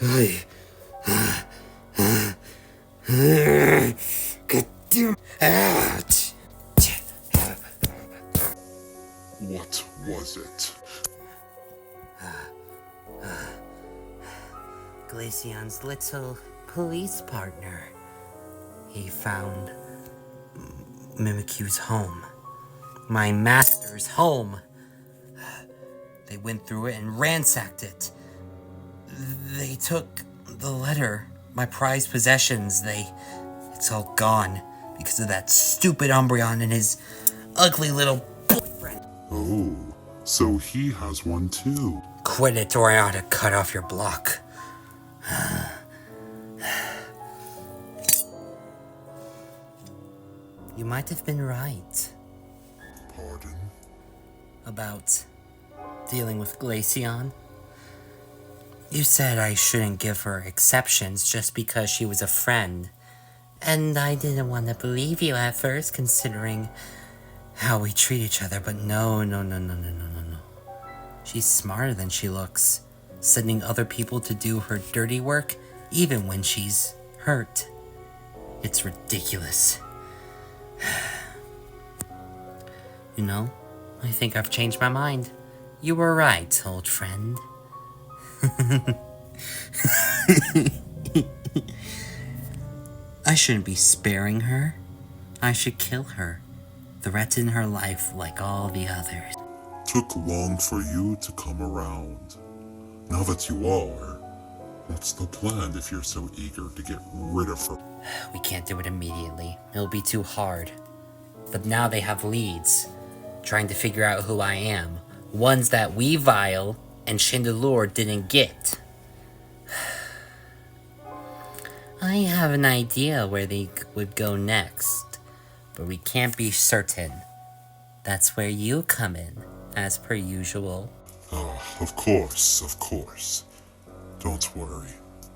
God damn. What was it? Glaceon's little police partner. He found Mimikyu's home. My master's home. They went through it and ransacked it. They took the letter, my prized possessions. It's all gone because of that stupid Umbreon and his ugly little boyfriend. Oh, so he has one too. Quit it or I ought to cut off your block. You might have been right. Pardon? About dealing with Glaceon. You said I shouldn't give her exceptions just because she was a friend. And I didn't want to believe you at first, considering how we treat each other, but no. She's smarter than she looks, sending other people to do her dirty work, even when she's hurt. It's ridiculous. You know, I think I've changed my mind. You were right, old friend. I shouldn't be sparing her. I should kill her. Threaten her life like all the others. Took long for you to come around. Now that you are, what's the plan if you're so eager to get rid of her? We can't do it immediately. It'll be too hard. But now they have leads, trying to figure out who I am. Ones that Weavile and Chandelure didn't get. I have an idea where they would go next, but we can't be certain. That's where you come in, as per usual. Of course. Don't worry.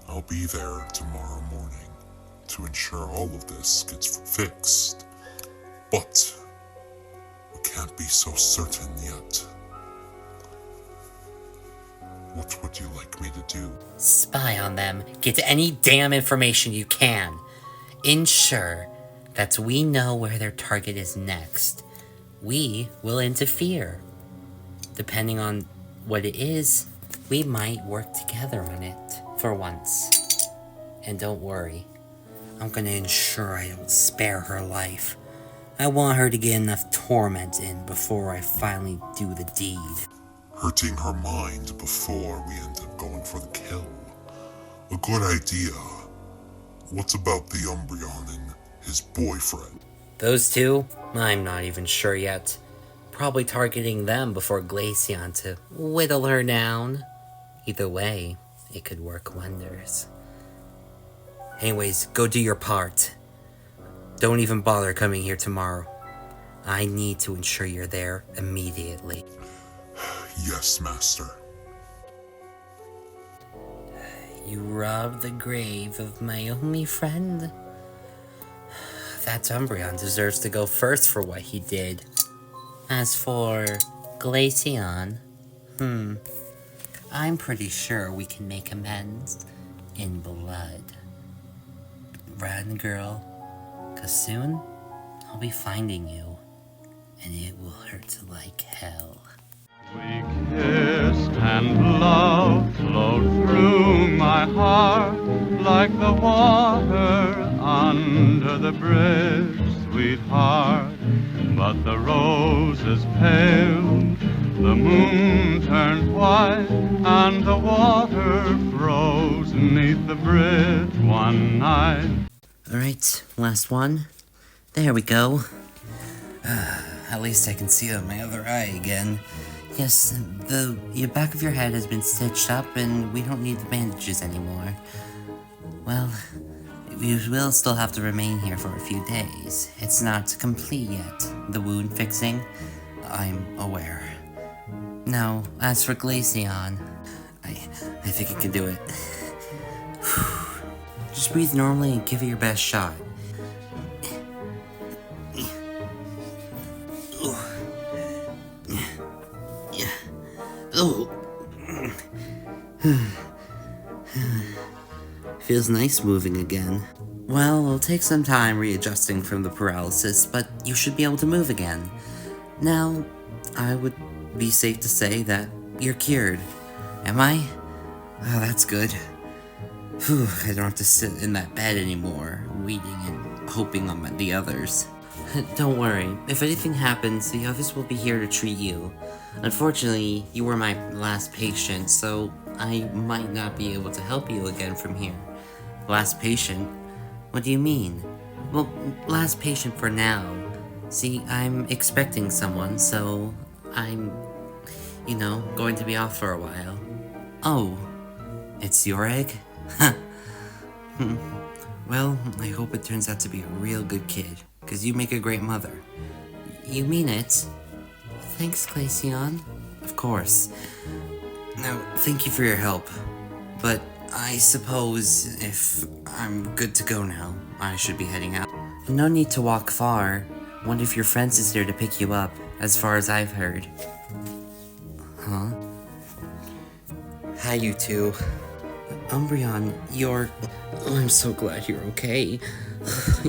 I'll be there tomorrow morning to ensure all of this gets fixed. But we can't be so certain yet. What would you like me to do? Spy on them. Get any damn information you can. Ensure that we know where their target is next. We will interfere. Depending on what it is, we might work together on it for once. And don't worry, I'm gonna ensure I don't spare her life. I want her to get enough torment in before I finally do the deed. Hurting her mind before we end up going for the kill. A good idea. What about the Umbreon and his boyfriend? Those two? I'm not even sure yet. Probably targeting them before Glaceon to whittle her down. Either way, it could work wonders. Anyways, go do your part. Don't even bother coming here tomorrow. I need to ensure you're there immediately. Yes, Master. You robbed the grave of my only friend? That Umbreon deserves to go first for what he did. As for Glaceon, I'm pretty sure we can make amends in blood. Run, girl, 'cause soon I'll be finding you, and it will hurt like hell. We kissed and love flowed through my heart like the water under the bridge, sweetheart. But the roses paled, the moon turned white, and the water froze 'neath the bridge one night. Alright, last one. There we go. At least I can see out my other eye again. Yes, the back of your head has been stitched up and we don't need the bandages anymore. Well, you will still have to remain here for a few days. It's not complete yet, the wound fixing. I'm aware. Now, as for Glaceon, I think you can do it. Just breathe normally and give it your best shot. Oh. Feels nice moving again. Well, it'll take some time readjusting from the paralysis, but you should be able to move again. Now, I would be safe to say that you're cured. Am I? Oh, that's good. Whew, I don't have to sit in that bed anymore, waiting and hoping on the others. Don't worry, if anything happens, the others will be here to treat you. Unfortunately, you were my last patient, so I might not be able to help you again from here. Last patient? What do you mean? Well, last patient for now. See, I'm expecting someone, so I'm, going to be off for a while. Oh, it's your egg? Well, I hope it turns out to be a real good kid, because you make a great mother. You mean it? Thanks, Glaceon. Of course. Now, thank you for your help, but I suppose if I'm good to go now, I should be heading out. No need to walk far. One of your friends is here to pick you up, as far as I've heard. Huh? Hi, you two. Umbreon, you're... Oh, I'm so glad you're okay.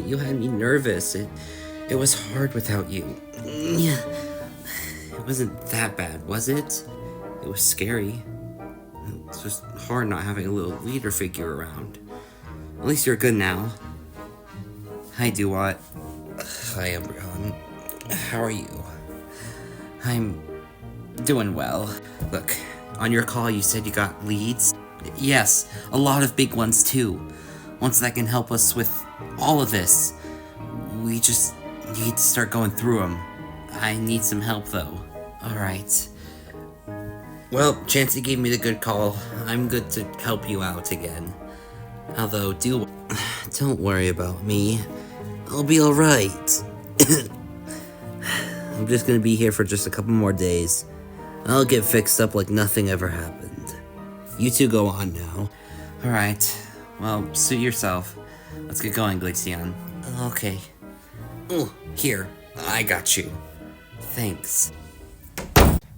You had me nervous. It was hard without you. Yeah. It wasn't that bad, was it? It was scary. It's just hard not having a little leader figure around. At least you're good now. Hi, Duat. Hi, Umbreon. How are you? I'm doing well. Look, on your call you said you got leads? Yes, a lot of big ones too. Ones that can help us with all of this. We just need to start going through them. I need some help though. Alright. Well, Chansey gave me the good call. I'm good to help you out again. Although, don't worry about me. I'll be alright. I'm just gonna be here for just a couple more days. I'll get fixed up like nothing ever happened. You two go on now. Alright. Well, suit yourself. Let's get going, Glaceon. Okay. Oh, here. I got you. Thanks.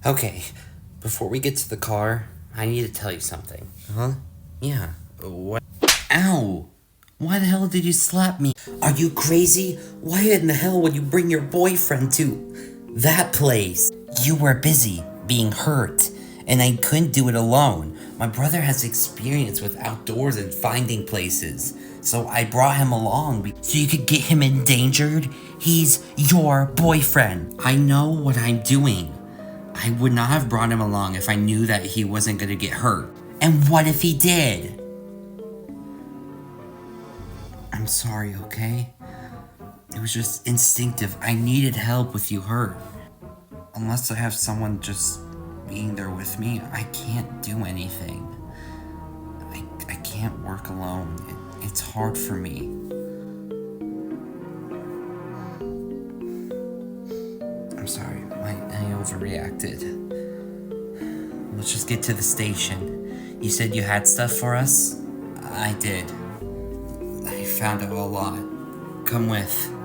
Okay. Before we get to the car, I need to tell you something. Huh? Yeah. What? Ow! Why the hell did you slap me? Are you crazy? Why in the hell would you bring your boyfriend to that place? You were busy being hurt, and I couldn't do it alone. My brother has experience with outdoors and finding places, so I brought him along so you could get him endangered. He's your boyfriend. I know what I'm doing. I would not have brought him along if I knew that he wasn't gonna get hurt. And what if he did? I'm sorry, okay? It was just instinctive. I needed help with you hurt. Unless I have someone just being there with me, I can't do anything. I can't work alone. It's hard for me. I'm sorry, I overreacted. Let's just get to the station. You said you had stuff for us? I did. I found a whole lot. Come with.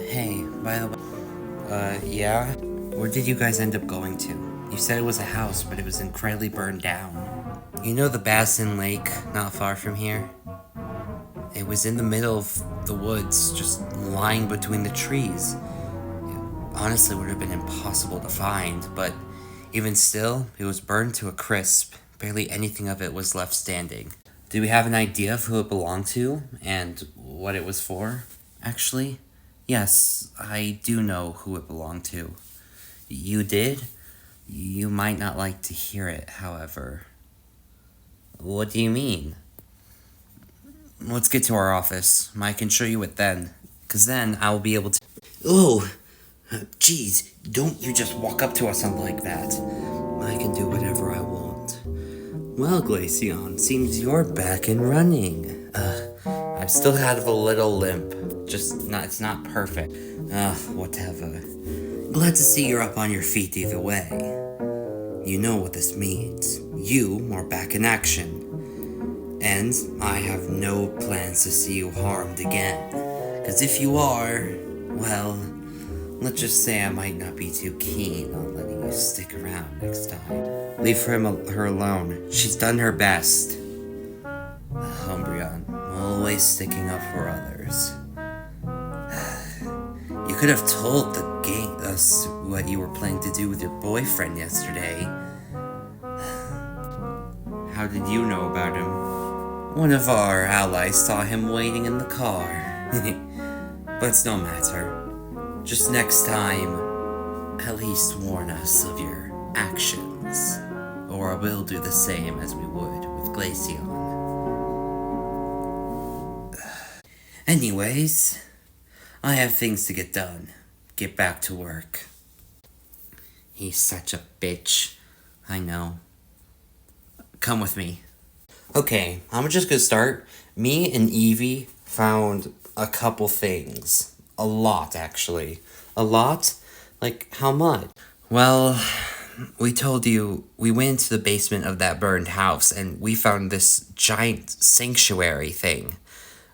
Hey, by the way, yeah? Where did you guys end up going to? You said it was a house, but it was incredibly burned down. You know the Basin Lake, not far from here? It was in the middle of the woods, just lying between the trees. It honestly would have been impossible to find, but even still, it was burned to a crisp. Barely anything of it was left standing. Do we have an idea of who it belonged to, and what it was for? Actually, yes, I do know who it belonged to. You did? You might not like to hear it, however. What do you mean? Let's get to our office. I can show you it then. Cause then I will be able to... Oh! Jeez, don't you just walk up to us like that. I can do whatever I want. Well, Glaceon, seems you're back and running. I still have a little limp. It's not perfect. Whatever. Glad to see you're up on your feet either way. You know what this means. You are back in action. And I have no plans to see you harmed again. Cause if you are, well, let's just say I might not be too keen on letting you stick around next time. Leave her alone. She's done her best. Umbreon, always sticking up for others. You could have told us what you were planning to do with your boyfriend yesterday. How did you know about him? One of our allies saw him waiting in the car. But it's no matter. Just next time, at least warn us of your actions. Or we'll do the same as we would with Glaceon. Anyways, I have things to get done. Get back to work. He's such a bitch. I know. Come with me. Okay, I'm just gonna start. Me and Evie found a couple things. A lot, actually. A lot? Like, how much? Well, we told you we went into the basement of that burned house and we found this giant sanctuary thing.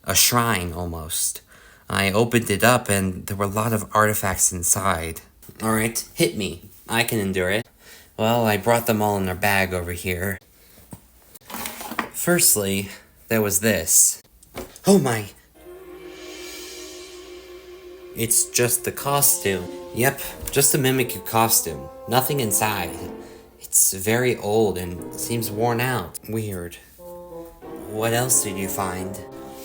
A shrine, almost. I opened it up and there were a lot of artifacts inside. Alright, hit me. I can endure it. Well, I brought them all in a bag over here. Firstly, there was this. Oh my! It's just the costume. Yep, just a Mimikyu costume. Nothing inside. It's very old and seems worn out. Weird. What else did you find?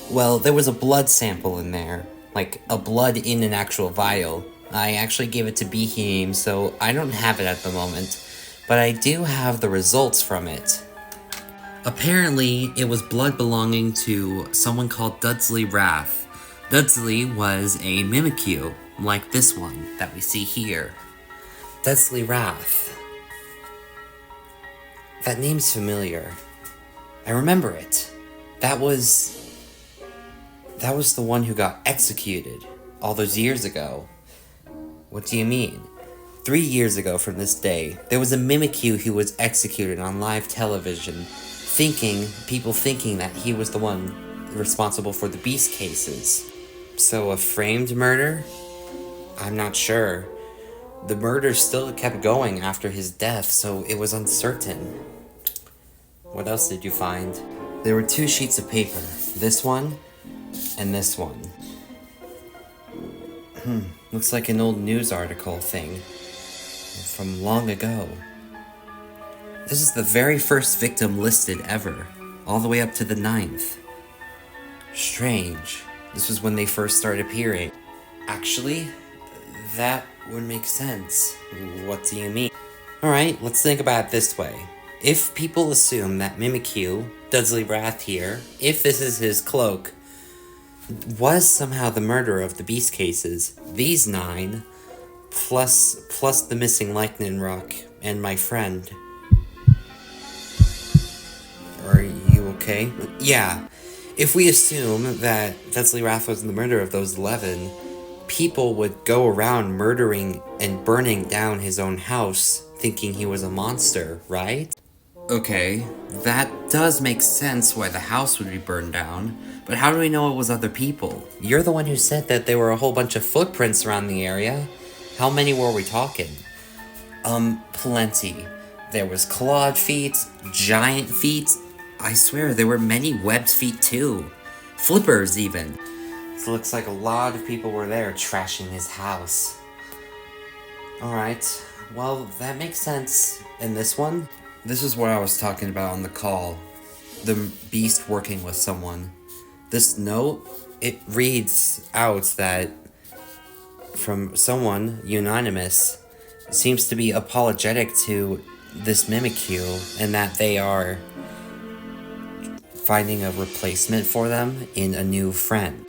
Well, there was a blood sample in there. Like, a blood in an actual vial. I actually gave it to Beheem, so I don't have it at the moment. But I do have the results from it. Apparently, it was blood belonging to someone called Dudley Wrath. Dudley was a Mimikyu, like this one that we see here. Dudley Wrath. That name's familiar. I remember it. That was the one who got executed all those years ago. What do you mean? 3 years ago from this day, there was a Mimikyu who was executed on live television, people thinking that he was the one responsible for the Beast cases. So a framed murder? I'm not sure. The murder still kept going after his death, so it was uncertain. What else did you find? There were 2 sheets of paper. This one, and this one. Looks like an old news article thing. From long ago. This is the very first victim listed ever. All the way up to the 9th. Strange. This was when they first started appearing. Actually, that would make sense. What do you mean? Alright, let's think about it this way. If people assume that Mimikyu, Dudley Wrath here, if this is his cloak, was somehow the murderer of the Beast cases, these 9, plus the missing Lightning Rock, and my friend. Are you okay? Yeah. If we assume that Dudley Wrath was the murderer of those 11, people would go around murdering and burning down his own house, thinking he was a monster, right? Okay, that does make sense why the house would be burned down, but how do we know it was other people? You're the one who said that there were a whole bunch of footprints around the area. How many were we talking? Plenty. There was clawed feet, giant feet. I swear there were many webbed feet too. Flippers even. It looks like a lot of people were there trashing his house. Alright, well that makes sense. And this one? This is what I was talking about on the call. The Beast working with someone. This note, it reads out that from someone, anonymous, seems to be apologetic to this Mimikyu and that they are finding a replacement for them in a new friend.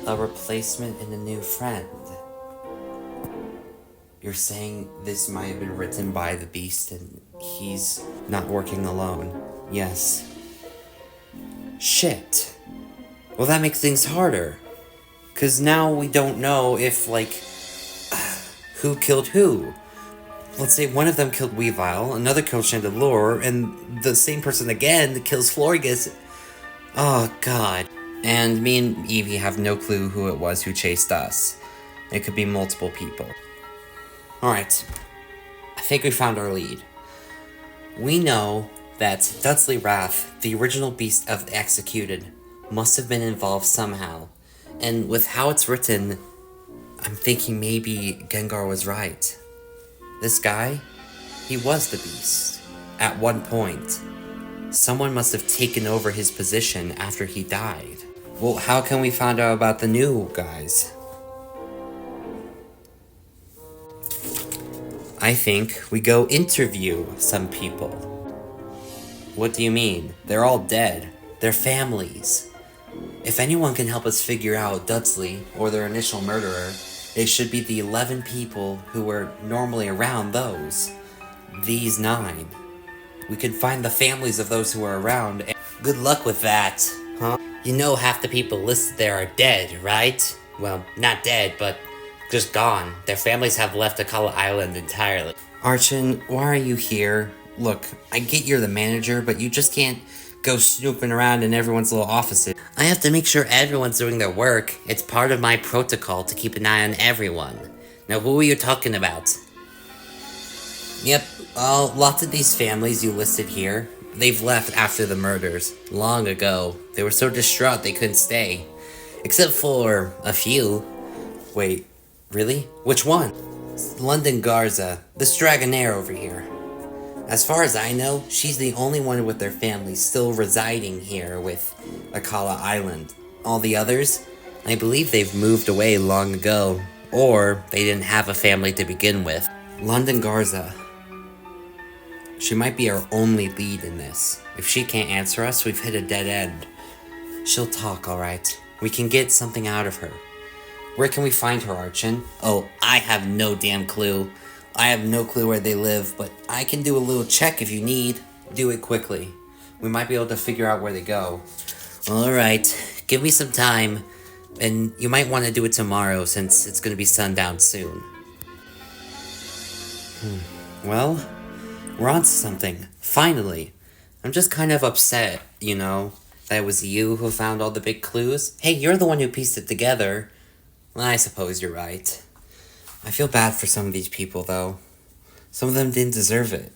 A replacement in a new friend. You're saying this might have been written by the Beast and he's not working alone. Yes. Shit. Well, that makes things harder. Because now we don't know if, who killed who. Let's say one of them killed Weavile, another killed Chandelure, and the same person again kills Florges. Oh, God. And me and Evie have no clue who it was who chased us. It could be multiple people. Alright. I think we found our lead. We know that Dudley Wrath, the original beast of the Executed, must have been involved somehow. And with how it's written, I'm thinking maybe Gengar was right. This guy, he was the beast. At one point. Someone must have taken over his position after he died. Well, how can we find out about the new guys? I think we go interview some people. What do you mean? They're all dead. They're families. If anyone can help us figure out Dudley or their initial murderer, they should be the 11 people who were normally around those. These 9. We could find the families of those who are around. Good luck with that, huh? You know half the people listed there are dead, right? Well, not dead, but just gone. Their families have left Akala Island entirely. Archon, why are you here? Look, I get you're the manager, but you just can't go snooping around in everyone's little offices. I have to make sure everyone's doing their work. It's part of my protocol to keep an eye on everyone. Now, who are you talking about? Yep, well, lots of these families you listed here, they've left after the murders, long ago. They were so distraught they couldn't stay. Except for a few. Wait, really? Which one? London Garza, this Dragonair over here. As far as I know, she's the only one with their family still residing here with Akala Island. All the others, I believe they've moved away long ago, or they didn't have a family to begin with. London Garza. She might be our only lead in this. If she can't answer us, we've hit a dead end. She'll talk, alright. We can get something out of her. Where can we find her, Archon? Oh, I have no damn clue. I have no clue where they live, but I can do a little check if you need. Do it quickly. We might be able to figure out where they go. Alright, give me some time. And you might want to do it tomorrow since it's going to be sundown soon. Well, we're on to something. Finally. I'm just kind of upset, you know, that it was you who found all the big clues. Hey, you're the one who pieced it together. Well, I suppose you're right. I feel bad for some of these people, though. Some of them didn't deserve it.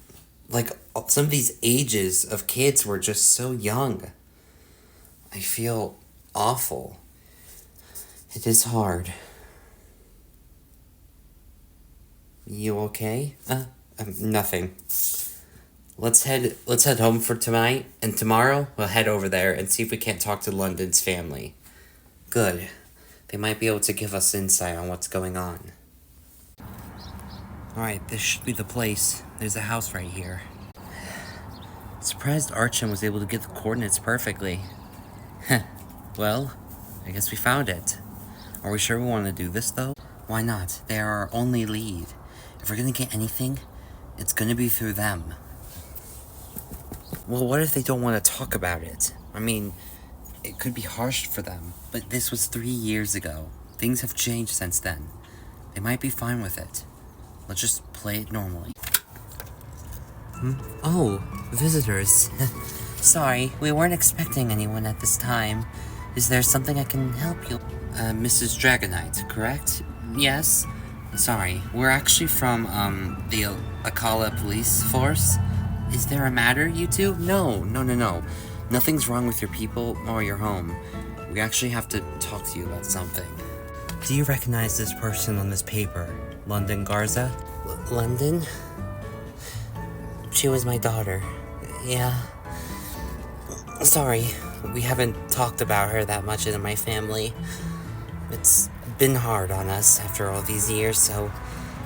Like, some of these ages of kids were just so young. I feel awful. It is hard. You okay? Nothing. Let's head home for tonight, and tomorrow we'll head over there and see if we can't talk to London's family. Good. They might be able to give us insight on what's going on. Alright, this should be the place. There's a house right here. Surprised Archon was able to get the coordinates perfectly. Well, I guess we found it. Are we sure we want to do this, though? Why not? They are our only lead. If we're gonna get anything, it's gonna be through them. Well, what if they don't want to talk about it? I mean, it could be harsh for them, but this was 3 years ago. Things have changed since then. They might be fine with it. Let's just play it normally. Oh, visitors. Sorry, we weren't expecting anyone at this time. Is there something I can help you? Mrs. Dragonite, correct? Yes? Sorry, we're actually from, the Akala police force. Is there a matter, you two? No. Nothing's wrong with your people or your home. We actually have to talk to you about something. Do you recognize this person on this paper? London Garza? London? She was my daughter. Yeah. Sorry, we haven't talked about her that much in my family. It's been hard on us after all these years, so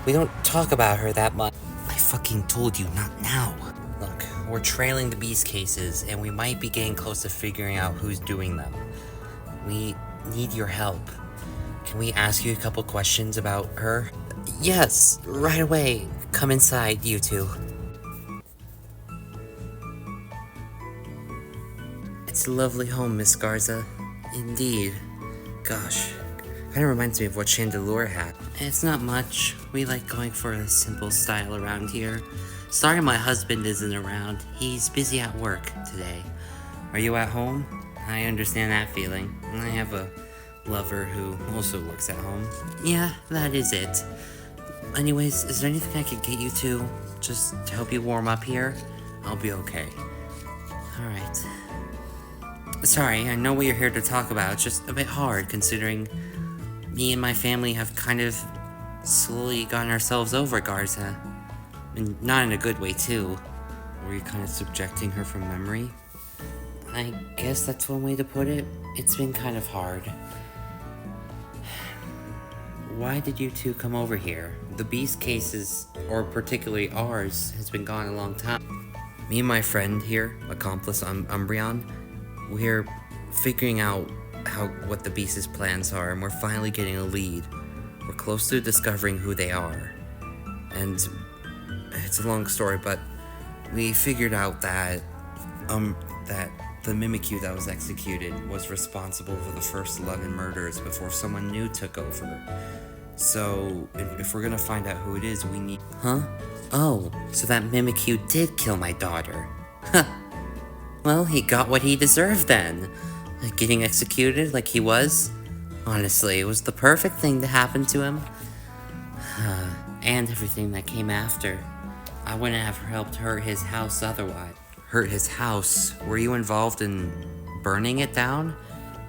we don't talk about her that much. I fucking told you, not now. Look, we're trailing the beast cases, and we might be getting close to figuring out who's doing them. We need your help. Can we ask you a couple questions about her? Yes, right away. Come inside, you two. It's a lovely home, Miss Garza. Indeed. Gosh, kinda reminds me of what Chandelure had. It's not much. We like going for a simple style around here. Sorry my husband isn't around. He's busy at work today. Are you at home? I understand that feeling. I have a lover who also works at home. Yeah, that is it. Anyways, is there anything I could get you to? Just to help you warm up here? I'll be okay. Alright. Sorry, I know what you're here to talk about. It's just a bit hard considering me and my family have kind of slowly gotten ourselves over Garza. And not in a good way, too. Were you kind of subjecting her from memory? I guess that's one way to put it. It's been kind of hard. Why did you two come over here? The Beast cases, or particularly ours, has been gone a long time. Me and my friend here, accomplice Umbreon, we're figuring out what the Beast's plans are, and we're finally getting a lead. We're close to discovering who they are. And it's a long story, but we figured out that the Mimikyu that was executed was responsible for the first 11 murders before someone new took over. So, if we're gonna find out who it is, we need... Huh? Oh, so that Mimikyu did kill my daughter. Huh. Well, he got what he deserved then. Getting executed like he was. Honestly, it was the perfect thing to happen to him. And everything that came after. I wouldn't have helped hurt his house otherwise. Hurt his house? Were you involved in burning it down?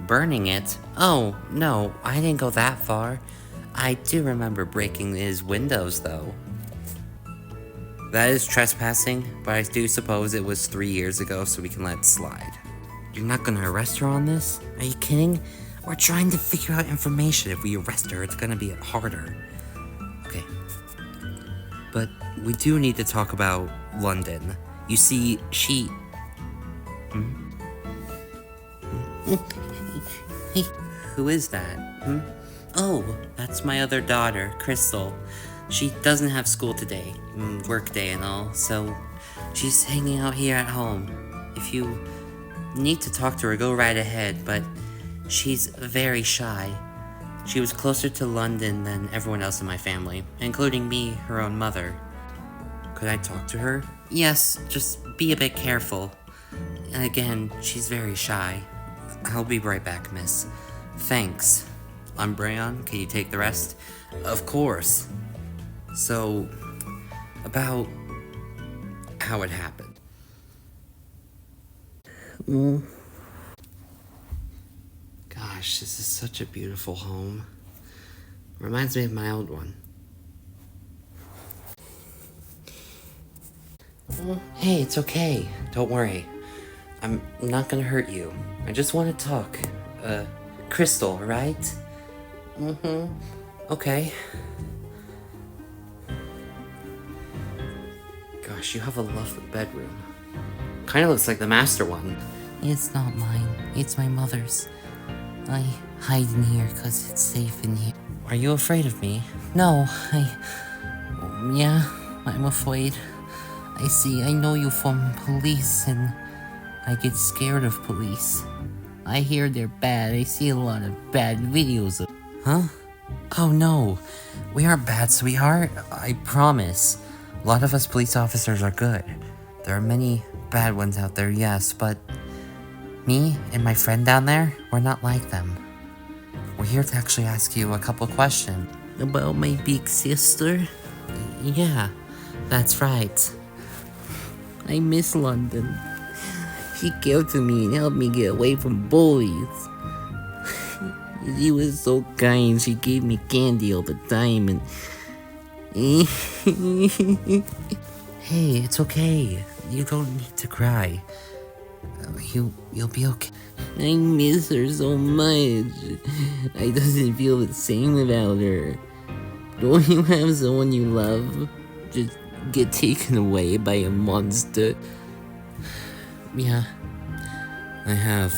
Burning it? Oh, no, I didn't go that far. I do remember breaking his windows, though. That is trespassing, but I do suppose it was 3 years ago, so we can let it slide. You're not gonna arrest her on this? Are you kidding? We're trying to figure out information. If we arrest her, it's gonna be harder. Okay. But we do need to talk about London. You see, she... Hey, who is that? Oh, that's my other daughter, Crystal. She doesn't have school today, work day and all, so she's hanging out here at home. If you need to talk to her, go right ahead, but she's very shy. She was closer to London than everyone else in my family, including me, her own mother. Could I talk to her? Yes, just be a bit careful. And again, she's very shy. I'll be right back, miss. Thanks. Umbreon, can you take the rest? Of course. So, about how it happened. Gosh, this is such a beautiful home. Reminds me of my old one. Hey, it's okay. Don't worry. I'm not gonna hurt you. I just want to talk. Crystal, right? Okay. Gosh, you have a lovely bedroom. Kinda looks like the master one. It's not mine. It's my mother's. I hide in here because it's safe in here. Are you afraid of me? No, yeah, I'm afraid. I know you from police, and I get scared of police. I hear they're bad. I see a lot of bad videos of... Huh? Oh no, we aren't bad, sweetheart. I promise. A lot of us police officers are good. There are many bad ones out there, yes, but me and my friend down there, we're not like them. We're here to actually ask you a couple questions. About my big sister? Yeah, that's right. I miss London. She cared for me and helped me get away from bullies. She was so kind. She gave me candy all the time and... Hey, it's okay. You don't need to cry. You'll be okay. I miss her so much. I doesn't feel the same without her. Don't you have someone you love just get taken away by a monster? Yeah, I have.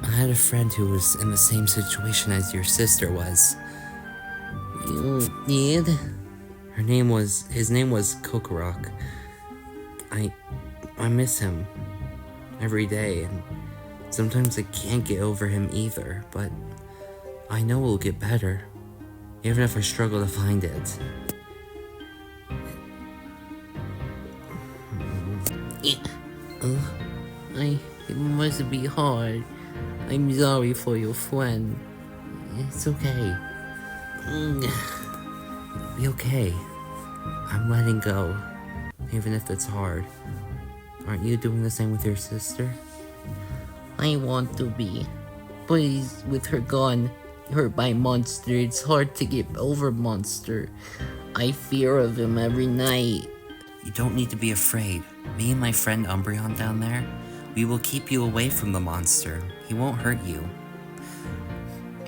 I had a friend who was in the same situation as your sister was. You did? His name was Kokorok. I miss him every day, and sometimes I can't get over him either, but I know it'll get better, even if I struggle to find it. It must be hard. I'm sorry for your friend. It's okay. Be okay. I'm letting go. even if it's hard. Aren't you doing the same with your sister? I want to be. But he's with her gone, hurt by Monster. It's hard to get over Monster. I fear of him every night. You don't need to be afraid. Me and my friend Umbreon down there, we will keep you away from the monster. He won't hurt you.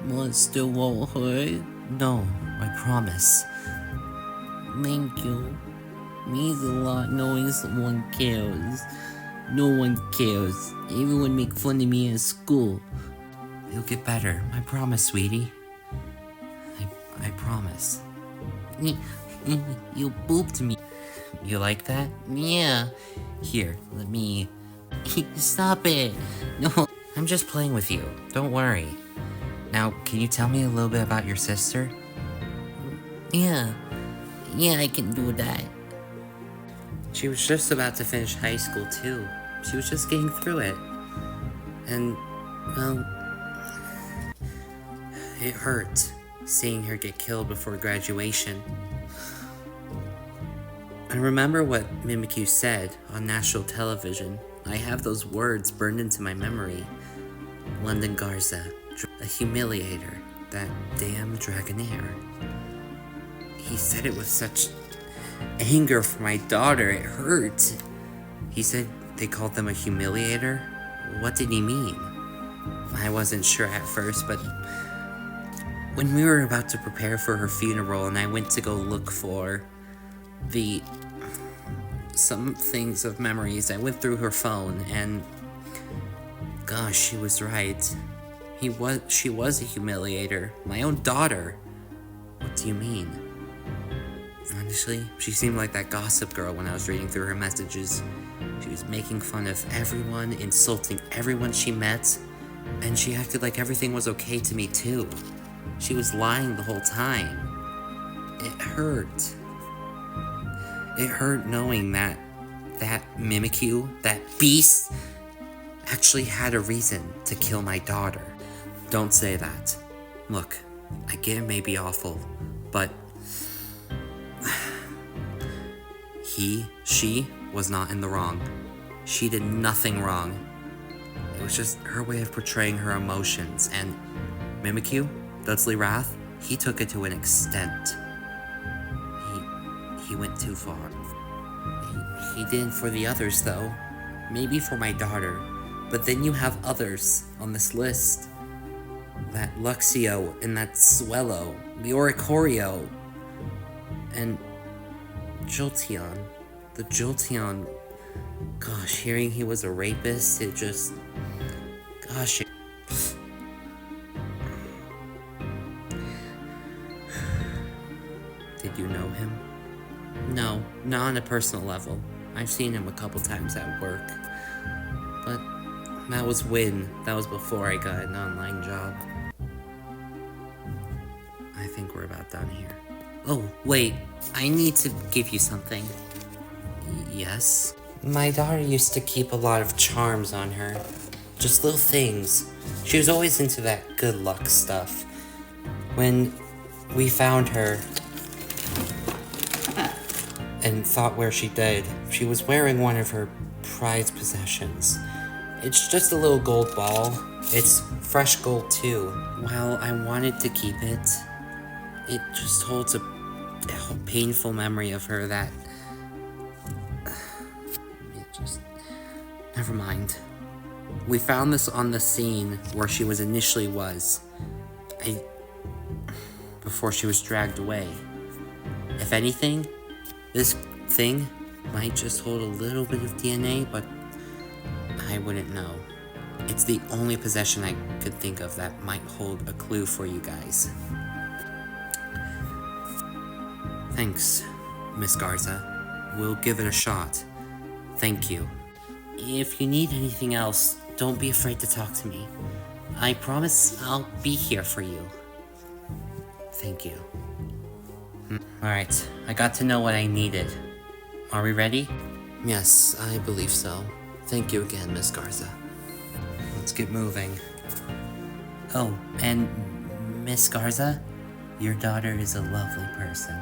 Monster won't hurt? No, I promise. Thank you. Means a lot knowing someone cares. No one cares. Everyone make fun of me at school. You'll get better. I promise, sweetie. I promise. You booped me. You like that? Yeah. Here, let me... Stop it. No, I'm just playing with you. Don't worry. Now, can you tell me a little bit about your sister? Yeah, I can do that. She was just about to finish high school, too. She was just getting through it. And, well, it hurt seeing her get killed before graduation. I remember what Mimikyu said on national television. I have those words burned into my memory. London Garza, a humiliator, that damn Dragonair. He said it with such anger for my daughter, it hurt. He said they called them a humiliator? What did he mean? I wasn't sure at first, but when we were about to prepare for her funeral and I went to go look for some things of memories, I went through her phone and gosh, she was right. She was a humiliator. My own daughter. What do you mean? Honestly, she seemed like that gossip girl when I was reading through her messages. She was making fun of everyone, insulting everyone she met, and she acted like everything was okay to me too. She was lying the whole time. It hurt. It hurt knowing that Mimikyu, that beast, actually had a reason to kill my daughter. Don't say that. Look, I get it may be awful, but she was not in the wrong. She did nothing wrong. It was just her way of portraying her emotions, and Mimikyu, Dudley Wrath, he took it to an extent. He went too far. He didn't for the others, though. Maybe for my daughter. But then you have others on this list. That Luxio and that Swellow, the Oricorio, and Jolteon. The Jolteon. Gosh, hearing he was a rapist, it just... Gosh, Did you know him? No, not on a personal level. I've seen him a couple times at work. But that was before I got an online job. I think we're about done here. Oh, wait, I need to give you something. Yes? My daughter used to keep a lot of charms on her. Just little things. She was always into that good luck stuff. When we found her and thought where she died, she was wearing one of her prized possessions. It's just a little gold ball. It's fresh gold too. While I wanted to keep it, it just holds a painful memory of her that... Never mind. We found this on the scene where she was initially before she was dragged away. If anything, this thing might just hold a little bit of DNA, but I wouldn't know. It's the only possession I could think of that might hold a clue for you guys. Thanks, Miss Garza. We'll give it a shot. Thank you. If you need anything else, don't be afraid to talk to me. I promise I'll be here for you. Thank you. Alright, I got to know what I needed. Are we ready? Yes, I believe so. Thank you again, Miss Garza. Let's get moving. Oh, and Miss Garza, your daughter is a lovely person.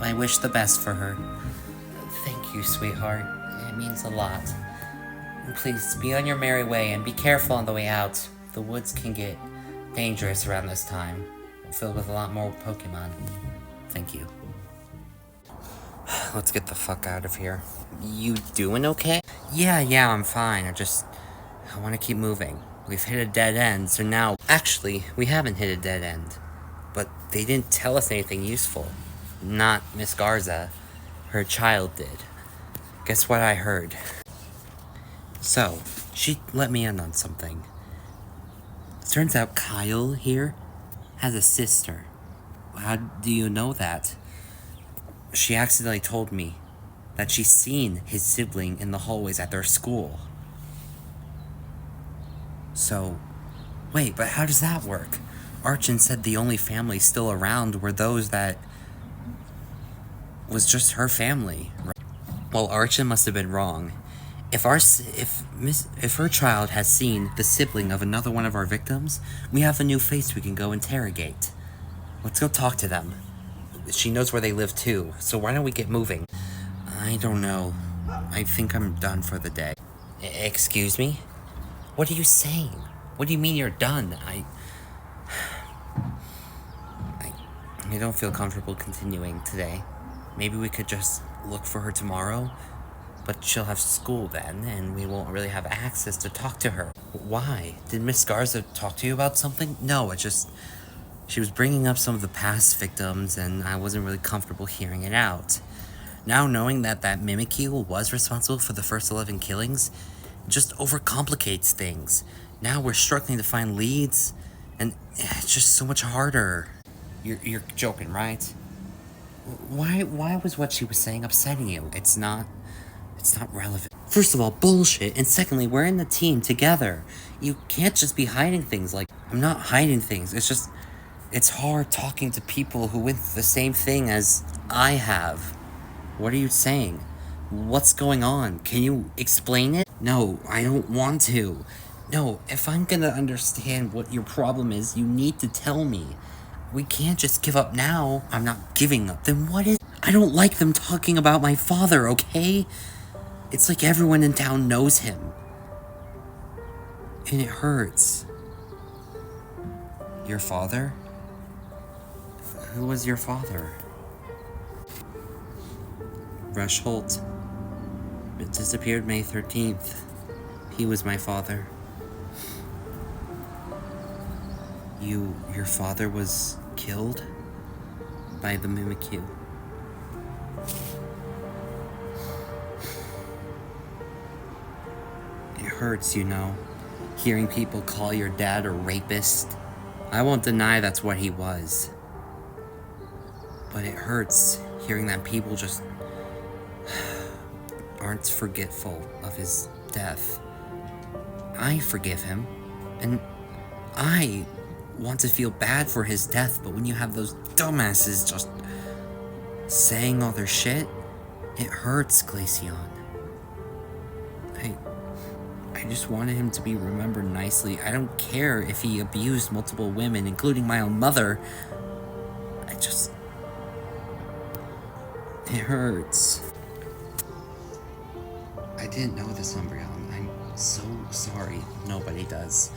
I wish the best for her. Thank you. you, sweetheart. It means a lot. And please, be on your merry way and be careful on the way out. The woods can get dangerous around this time. Filled with a lot more Pokemon. Thank you. Let's get the fuck out of here. You doing okay? Yeah, I'm fine. I want to keep moving. We've hit a dead end, so now... Actually, we haven't hit a dead end. But they didn't tell us anything useful. Not Miss Garza. Her child did. Guess what I heard? So, she let me in on something. Turns out Kyle here has a sister. How do you know that? She accidentally told me that she's seen his sibling in the hallways at their school. So, wait, but how does that work? Archon said the only family still around were those that was just her family. Well, Archon must have been wrong. If her child has seen the sibling of another one of our victims, we have a new face we can go interrogate. Let's go talk to them. She knows where they live too, so why don't we get moving? I don't know. I think I'm done for the day. Excuse me? What are you saying? What do you mean you're done? I don't feel comfortable continuing today. Maybe we could just look for her tomorrow? But she'll have school then, and we won't really have access to talk to her. Why? Did Miss Garza talk to you about something? No, she was bringing up some of the past victims, and I wasn't really comfortable hearing it out. Now knowing that Mimikyu was responsible for the first 11 killings, it just overcomplicates things. Now we're struggling to find leads, and it's just so much harder. You're joking, right? Why was what she was saying upsetting you? It's not relevant. First of all, bullshit, and secondly, we're in the team together. You can't just be hiding things. Like, I'm not hiding things, it's hard talking to people who went through the same thing as I have. What are you saying? What's going on? Can you explain it? No, I don't want to. No, if I'm gonna understand what your problem is, you need to tell me. We can't just give up now. I'm not giving up. Then what is... I don't like them talking about my father, okay? It's like everyone in town knows him. And it hurts. Your father? Who was your father? Rush Holt. It disappeared May 13th. He was my father. Your father was killed by the Mimikyu. It hurts, hearing people call your dad a rapist. I won't deny that's what he was. But it hurts hearing that people just aren't forgetful of his death. I forgive him, and I want to feel bad for his death, but when you have those dumbasses just saying all their shit, it hurts, Glaceon. I just wanted him to be remembered nicely. I don't care if he abused multiple women, including my own mother. It hurts. I didn't know this, Umbreon. I'm so sorry. Nobody does.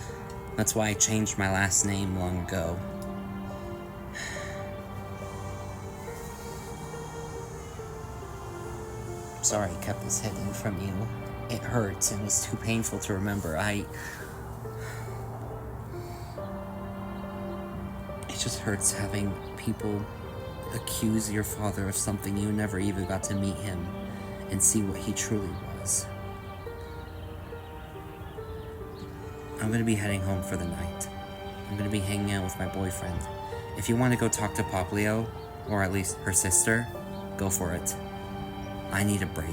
That's why I changed my last name long ago. Sorry I kept this hidden from you. It hurts and it's too painful to remember. It just hurts having people accuse your father of something you never even got to meet him and see what he truly was. I'm gonna be heading home for the night. I'm gonna be hanging out with my boyfriend. If you want to go talk to Poplio, or at least her sister, go for it. I need a break.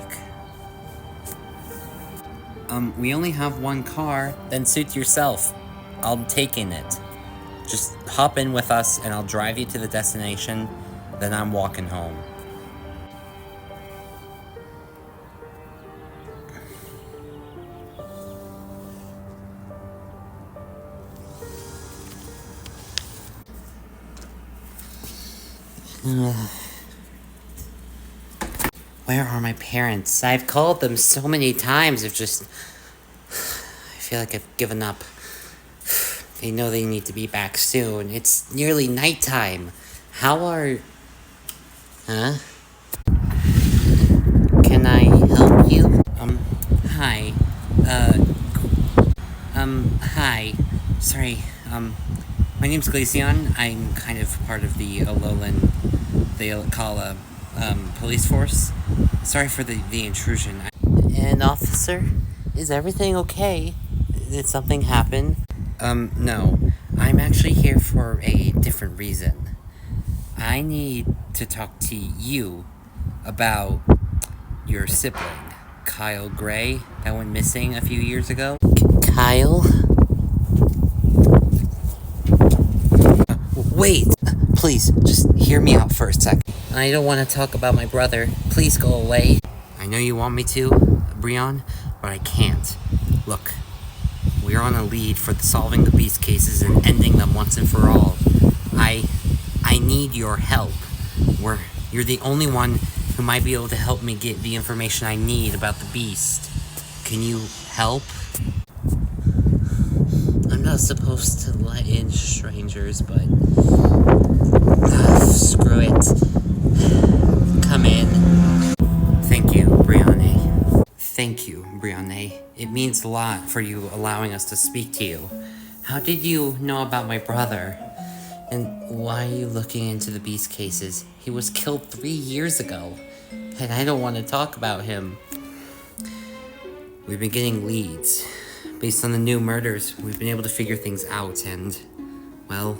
We only have one car. Then suit yourself. I'm taking it. Just hop in with us and I'll drive you to the destination, then I'm walking home. Where are my parents? I've called them so many times. I feel like I've given up. They know they need to be back soon. It's nearly nighttime. Huh? Can I help you? Hi. Hi. Sorry, my name's Glaceon. I'm kind of part of the Alolan, they call police force. Sorry for the intrusion. And officer, is everything okay? Did something happen? No. I'm actually here for a different reason. I need to talk to you about your sibling, Kyle Gray, that went missing a few years ago. Kyle? Wait! Please, just hear me out for a sec. I don't want to talk about my brother. Please go away. I know you want me to, Umbreon, but I can't. Look, we're on a lead for solving the beast cases and ending them once and for all. I need your help. You're the only one who might be able to help me get the information I need about the beast. Can you help? I'm not supposed to let in strangers, but screw it. Come in. Thank you, Brianne. Thank you, Brianne. It means a lot for you allowing us to speak to you. How did you know about my brother? And why are you looking into the beast cases? He was killed 3 years ago, and I don't want to talk about him. We've been getting leads. Based on the new murders, we've been able to figure things out, and, well,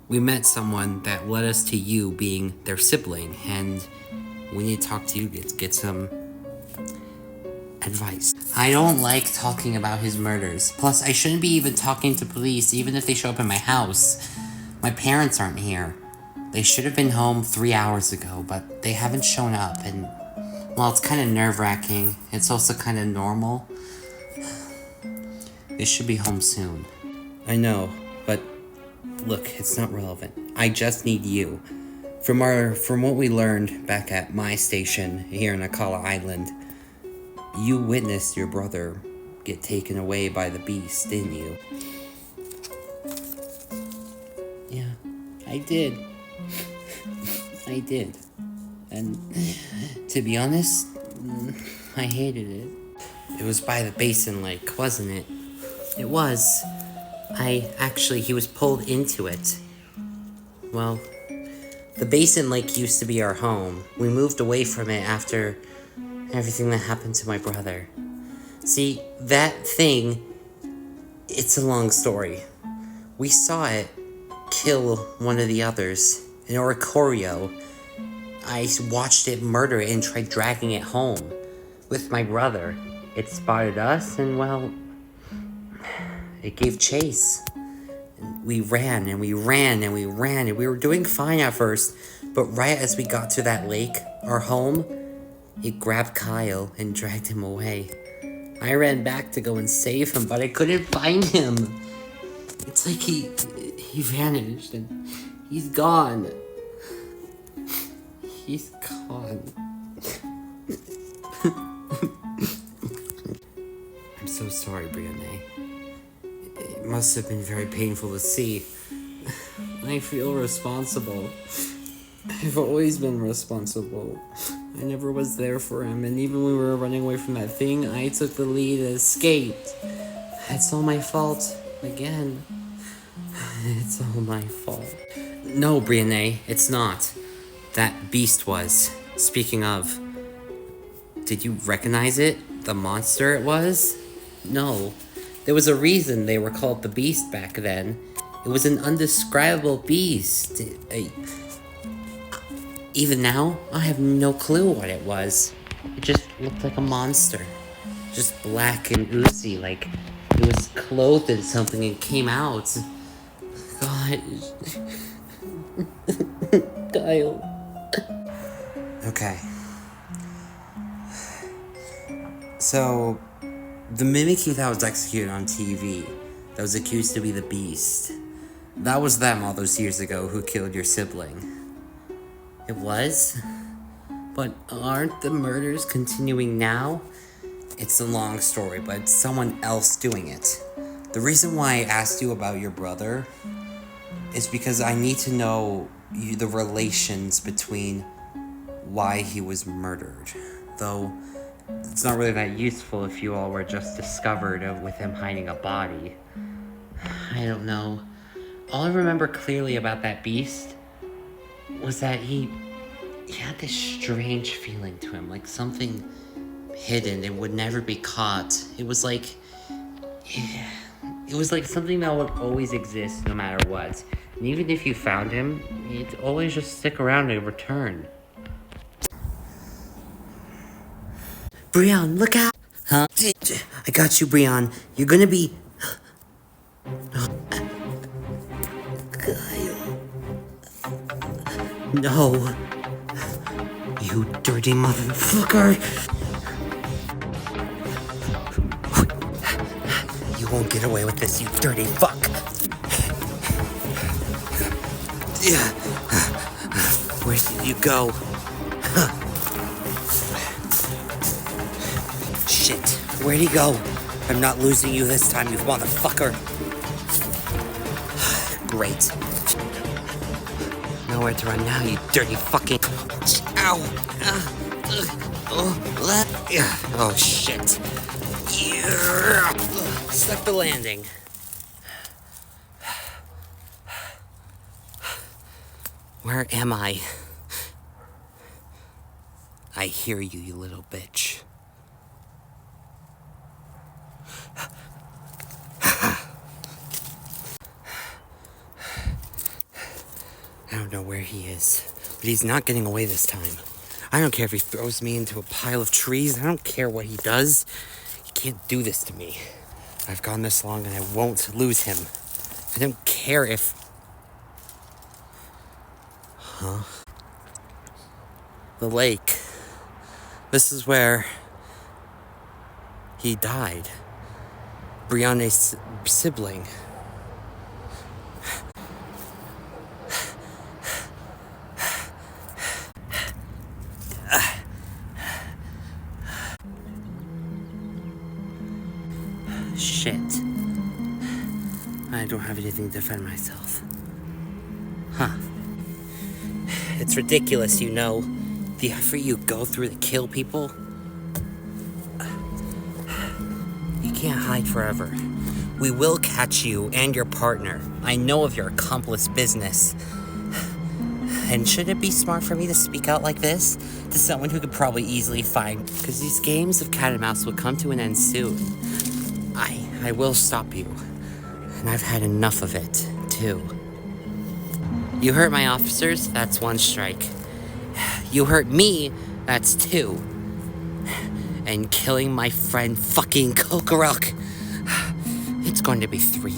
we met someone that led us to you being their sibling, and we need to talk to you, get some advice. I don't like talking about his murders. Plus, I shouldn't be even talking to police, even if they show up in my house. My parents aren't here. They should have been home 3 hours ago, but they haven't shown up, and, well, it's kind of nerve-wracking. It's also kind of normal. They should be home soon. I know, but look, it's not relevant. I just need you. From what we learned back at my station here in Akala Island, you witnessed your brother get taken away by the beast, didn't you? Yeah, I did. I did. And to be honest, I hated it. It was by the Basin Lake, wasn't it? It was. He was pulled into it. Well, the Basin Lake used to be our home. We moved away from it after everything that happened to my brother. See, that thing, it's a long story. We saw it kill one of the others, an Oricorio. I watched it murder it and tried dragging it home with my brother. It spotted us and, well, it gave chase. We ran and we ran and we ran and we were doing fine at first, but right as we got to that lake, our home, it grabbed Kyle and dragged him away. I ran back to go and save him, but I couldn't find him. It's like he vanished and he's gone. He's gone. I'm so sorry, Brianne. It must have been very painful to see. I feel responsible. I've always been responsible. I never was there for him, and even when we were running away from that thing, I took the lead and escaped. It's all my fault. Again. It's all my fault. No, Brianne, it's not. That beast was. Speaking of, did you recognize it? The monster it was? No. There was a reason they were called the Beast back then. It was an undescribable beast. Even now, I have no clue what it was. It just looked like a monster. Just black and oozy, like it was clothed in something and came out. God. Kyle. Okay. So, the Mimikyu that was executed on TV, that was accused to be the Beast, that was them all those years ago who killed your sibling. It was? But aren't the murders continuing now? It's a long story, but it's someone else doing it. The reason why I asked you about your brother is because I need to know the relations between why he was murdered. Though, it's not really that useful if you all were just discovered with him hiding a body. I don't know. All I remember clearly about that beast was that he had this strange feeling to him, like something hidden and would never be caught. It was like something that would always exist no matter what. And even if you found him, he'd always just stick around and return. Brian, look out! Huh? I got you, Brian. You're gonna be... No. You dirty motherfucker! You won't get away with this, you dirty fuck! Where did you go? Shit, where'd he go? I'm not losing you this time, you motherfucker! Great. Nowhere to run now, you dirty fucking... Ow! Oh, shit. Stuck the landing. Where am I? I hear you, you little bitch. I don't know where he is, but he's not getting away this time. I don't care if he throws me into a pile of trees. I don't care what he does. He can't do this to me. I've gone this long and I won't lose him. I don't care if... Huh? The lake. This is where he died. Brianne's sibling. Shit. I don't have anything to defend myself. Huh. It's ridiculous, you know. The effort you go through to kill people. You can't hide forever. We will catch you and your partner. I know of your accomplice business. And should it be smart for me to speak out like this to someone who could probably easily find... Because these games of cat and mouse will come to an end soon. I will stop you. And I've had enough of it, too. You hurt my officers, that's 1 strike. You hurt me, that's 2. And killing my friend fucking Kokorok, it's going to be 3.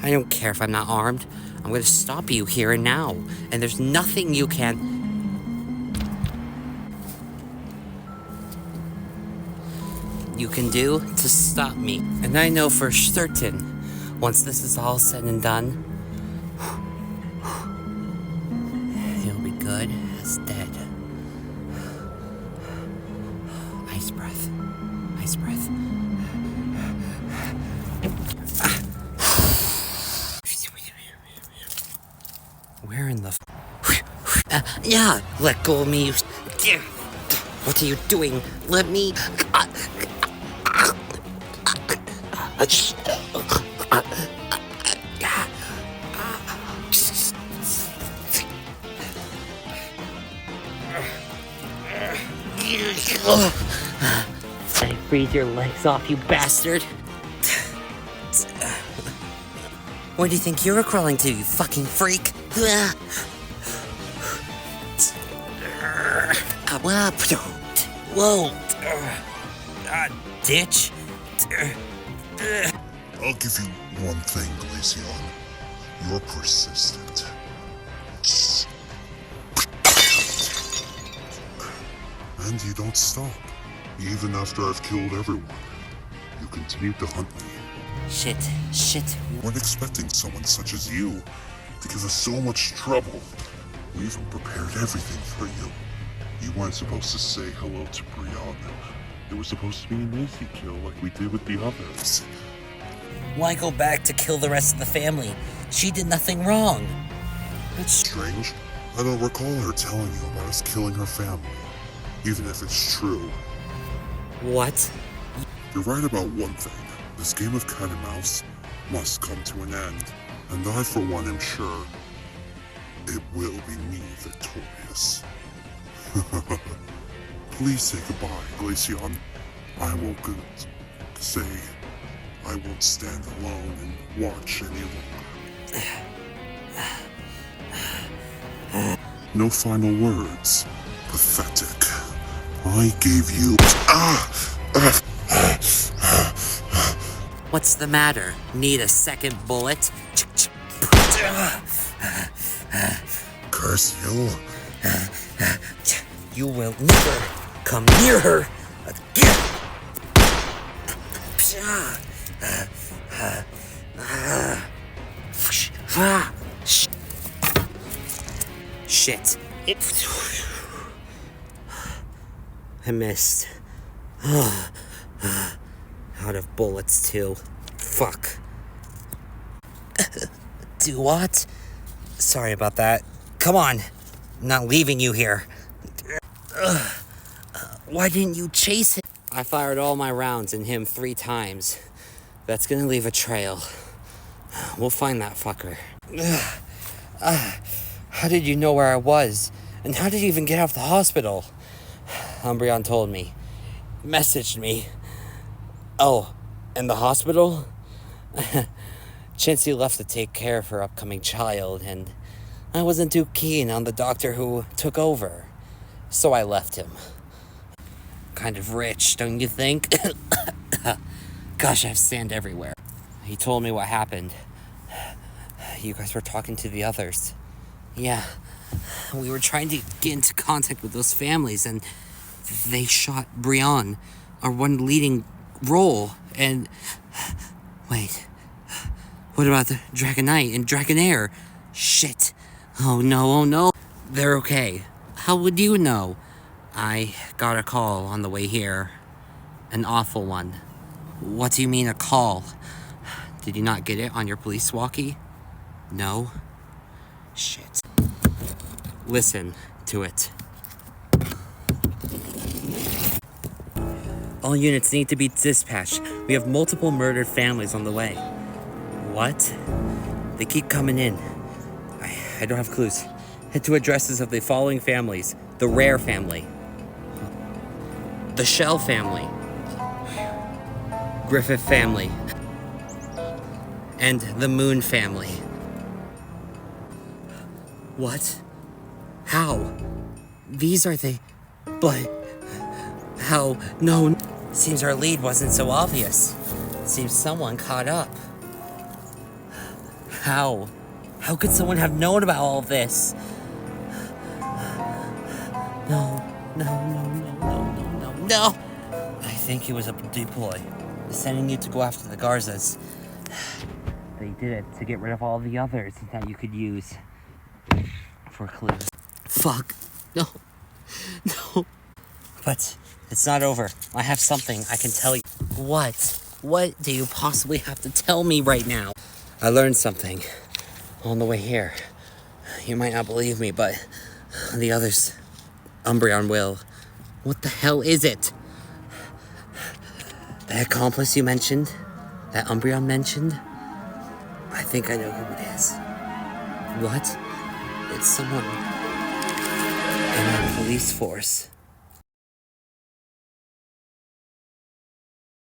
I don't care if I'm not armed. I'm going to stop you here and now. And there's nothing you can... you can do to stop me. And I know for certain, once this is all said and done, he'll be good as dead. Ice breath. Ice breath. Where in the... yeah, let go of me, you... What are you doing? Let me... I freeze your legs off, you bastard! Where do you think you're crawling to, you fucking freak? Whoa! Ditch? I'll give you one thing, Glaceon. You're persistent. And you don't stop. Even after I've killed everyone, you continue to hunt me. Shit. We weren't expecting someone such as you to give us so much trouble. We even prepared everything for you. You weren't supposed to say hello to Brianna. It was supposed to be an easy kill like we did with the others. Why go back to kill the rest of the family? She did nothing wrong. It's strange. I don't recall her telling you about us killing her family, even if it's true. What? You're right about one thing. This game of cat and mouse must come to an end, and I for one am sure it will be me victorious. Please say goodbye, Glaceon. I won't say I won't stand alone and watch any longer. No final words. Pathetic. I gave you... What's the matter? Need a second bullet? Curse you. You will never come near her again. Shit. I missed. Out of bullets, too. Fuck. Do what? Sorry about that. Come on. I'm not leaving you here. Why didn't you chase him? I fired all my rounds in him 3 times. That's gonna leave a trail. We'll find that fucker. How did you know where I was? And how did you even get out of the hospital? Umbreon told me. Messaged me. Oh, and the hospital? Chansey left to take care of her upcoming child, and I wasn't too keen on the doctor who took over. So I left him. Kind of rich, don't you think? Gosh, I have sand everywhere. He told me what happened. You guys were talking to the others. Yeah. We were trying to get into contact with those families, and they shot Brian, our one leading role, and... Wait. What about the Dragonite and Dragonair? Shit. Oh no. They're okay. How would you know? I got a call on the way here. An awful one. What do you mean a call? Did you not get it on your police walkie? No? Shit. Listen to it. All units need to be dispatched. We have multiple murdered families on the way. What? They keep coming in. I don't have clues. Head to addresses of the following families. The Rare family. The Shell family. Griffith family. And the Moon family. What? How? These are the... But... How? No. Seems our lead wasn't so obvious. Seems someone caught up. How? How could someone have known about all this? No. I think it was a deploy. Sending you to go after the Garzas. They did it to get rid of all the others that you could use for clues. Fuck. No. But it's not over. I have something I can tell you. What? What do you possibly have to tell me right now? I learned something on the way here. You might not believe me, but the others, Umbreon will. What the hell is it? That accomplice you mentioned? That Umbreon mentioned? I think I know who it is. What? It's someone in our police force.